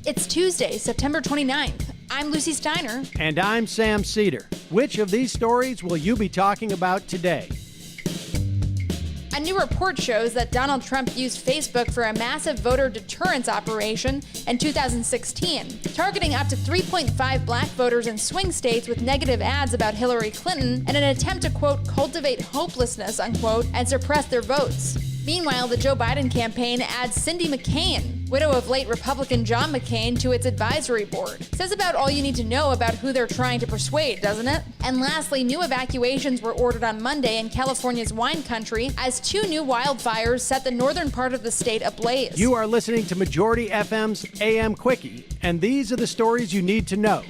It's Tuesday, September 29th. I'm Lucy Steiner. And I'm Sam Cedar. Which of these stories will you be talking about today? A new report shows that Donald Trump used Facebook for a massive voter deterrence operation in 2016, targeting up to 3.5 black voters in swing states with negative ads about Hillary Clinton in an attempt to, quote, cultivate hopelessness, unquote, and suppress their votes. Meanwhile, the Joe Biden campaign adds Cindy McCain, widow of late Republican John McCain, to its advisory board. Says about all you need to know about who they're trying to persuade, doesn't it? And lastly, new evacuations were ordered on Monday in California's wine country as 2 new wildfires set the northern part of the state ablaze. You are listening to Majority FM's AM Quickie, and these are the stories you need to know.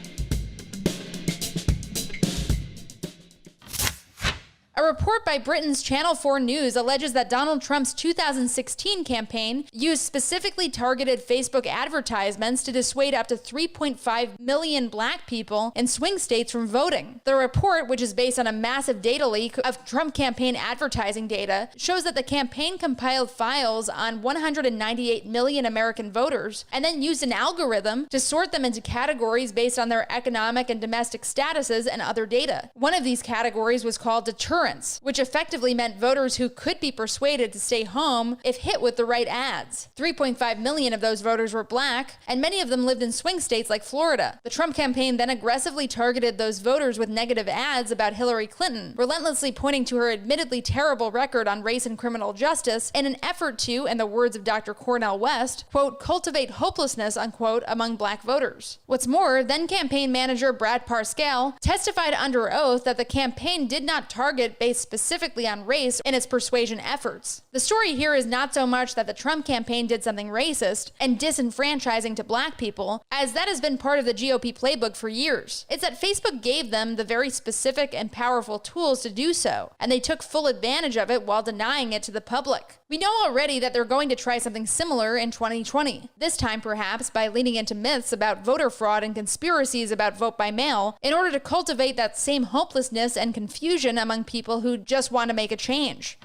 A report by Britain's Channel 4 News alleges that Donald Trump's 2016 campaign used specifically targeted Facebook advertisements to dissuade up to 3.5 million black people in swing states from voting. The report, which is based on a massive data leak of Trump campaign advertising data, shows that the campaign compiled files on 198 million American voters and then used an algorithm to sort them into categories based on their economic and domestic statuses and other data. One of these categories was called deterrence, which effectively meant voters who could be persuaded to stay home if hit with the right ads. 3.5 million of those voters were black, and many of them lived in swing states like Florida. The Trump campaign then aggressively targeted those voters with negative ads about Hillary Clinton, relentlessly pointing to her admittedly terrible record on race and criminal justice in an effort to, in the words of Dr. Cornel West, quote, cultivate hopelessness, unquote, among black voters. What's more, then campaign manager Brad Parscale testified under oath that the campaign did not target based specifically on race in its persuasion efforts. The story here is not so much that the Trump campaign did something racist and disenfranchising to black people, as that has been part of the GOP playbook for years. It's that Facebook gave them the very specific and powerful tools to do so, and they took full advantage of it while denying it to the public. We know already that they're going to try something similar in 2020, this time perhaps by leaning into myths about voter fraud and conspiracies about vote by mail in order to cultivate that same hopelessness and confusion among people who just want to make a change.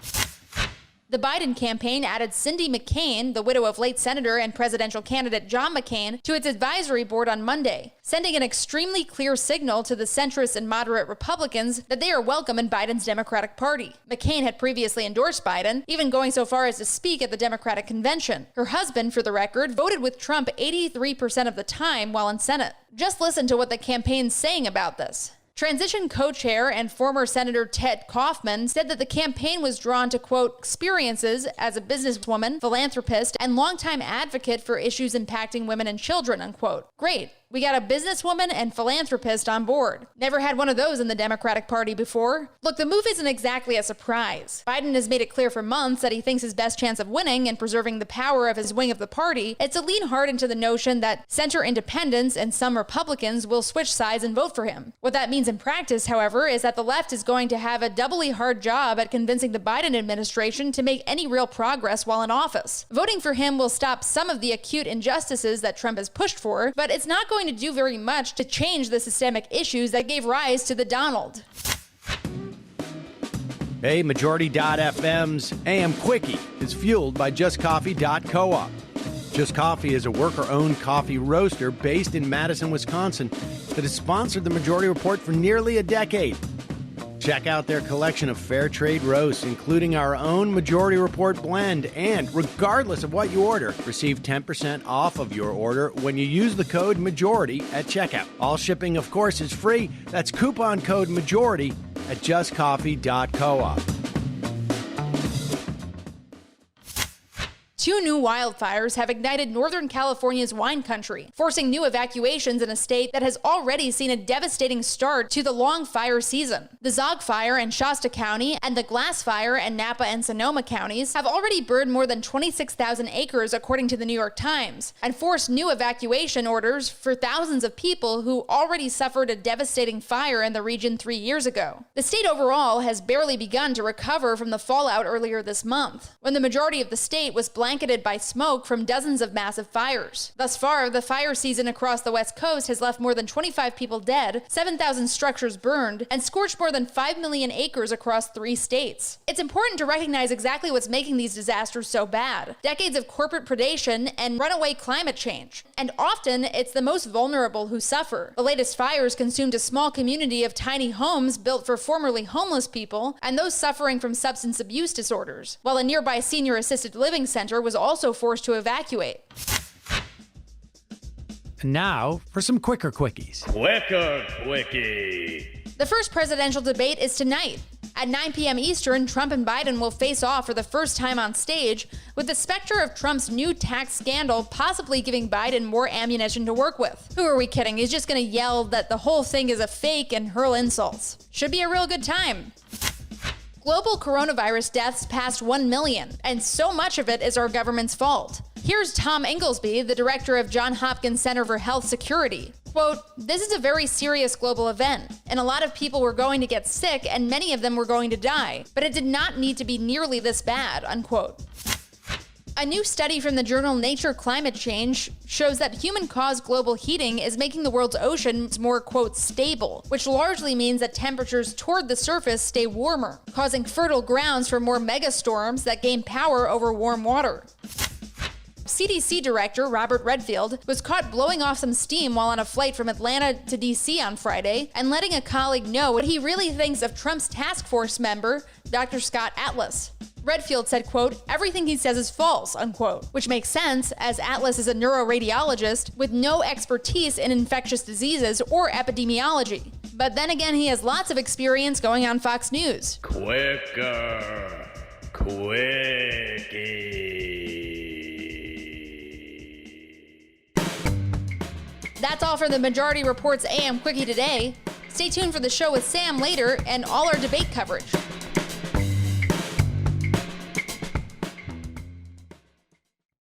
The Biden campaign added Cindy McCain, the widow of late Senator and presidential candidate John McCain, to its advisory board on Monday, sending an extremely clear signal to the centrist and moderate Republicans that they are welcome in Biden's Democratic Party. McCain had previously endorsed Biden, even going so far as to speak at the Democratic convention. Her husband, for the record, voted with Trump 83% of the time while in Senate. Just listen to what the campaign's saying about this. Transition co-chair and former Senator Ted Kaufman said that the campaign was drawn to, quote, experiences as a businesswoman, philanthropist, and longtime advocate for issues impacting women and children, unquote. Great. We got a businesswoman and philanthropist on board. Never had one of those in the Democratic Party before. Look, the move isn't exactly a surprise. Biden has made it clear for months that he thinks his best chance of winning and preserving the power of his wing of the party is to lean hard into the notion that center independents and some Republicans will switch sides and vote for him. What that means in practice, however, is that the left is going to have a doubly hard job at convincing the Biden administration to make any real progress while in office. Voting for him will stop some of the acute injustices that Trump has pushed for, but it's not going to do very much to change the systemic issues that gave rise to the Donald. Hey, Majority.fm's AM Quickie is fueled by JustCoffee.coop. Just Coffee is a worker-owned coffee roaster based in Madison, Wisconsin that has sponsored the Majority Report for nearly a decade. Check out their collection of fair trade roasts, including our own Majority Report blend. And regardless of what you order, receive 10% off of your order when you use the code MAJORITY at checkout. All shipping, of course, is free. That's coupon code MAJORITY at justcoffee.coop. 2 new wildfires have ignited Northern California's wine country, forcing new evacuations in a state that has already seen a devastating start to the long fire season. The Zog Fire in Shasta County and the Glass Fire in Napa and Sonoma counties have already burned more than 26,000 acres, according to the New York Times, and forced new evacuation orders for thousands of people who already suffered a devastating fire in the region 3 years ago. The state overall has barely begun to recover from the fallout earlier this month, when the majority of the state was blanketed blanketed by smoke from dozens of massive fires. Thus far, the fire season across the West Coast has left more than 25 people dead, 7,000 structures burned, and scorched more than 5 million acres across 3 states. It's important to recognize exactly what's making these disasters so bad: decades of corporate predation and runaway climate change. And often, it's the most vulnerable who suffer. The latest fires consumed a small community of tiny homes built for formerly homeless people and those suffering from substance abuse disorders, while a nearby senior assisted living center was also forced to evacuate. And now for some quicker quickies. Quicker Quickie. The first presidential debate is tonight. At 9 p.m. Eastern, Trump and Biden will face off for the first time on stage, with the specter of Trump's new tax scandal possibly giving Biden more ammunition to work with. Who are we kidding? He's just going to yell that the whole thing is a fake and hurl insults. Should be a real good time. Global coronavirus deaths passed 1 million, and so much of it is our government's fault. Here's Tom Inglesby, the director of Johns Hopkins Center for Health Security. Quote, "This is a very serious global event, and a lot of people were going to get sick and many of them were going to die, but it did not need to be nearly this bad," unquote. A new study from the journal Nature Climate Change shows that human-caused global heating is making the world's oceans more, quote, stable, which largely means that temperatures toward the surface stay warmer, causing fertile grounds for more megastorms that gain power over warm water. CDC Director Robert Redfield was caught blowing off some steam while on a flight from Atlanta to D.C. on Friday and letting a colleague know what he really thinks of Trump's task force member, Dr. Scott Atlas. Redfield said, quote, "Everything he says is false," unquote, which makes sense as Atlas is a neuroradiologist with no expertise in infectious diseases or epidemiology. But then again, he has lots of experience going on Fox News. Quicker Quickie. That's all for the Majority Report's AM Quickie today. Stay tuned for the show with Sam later and all our debate coverage.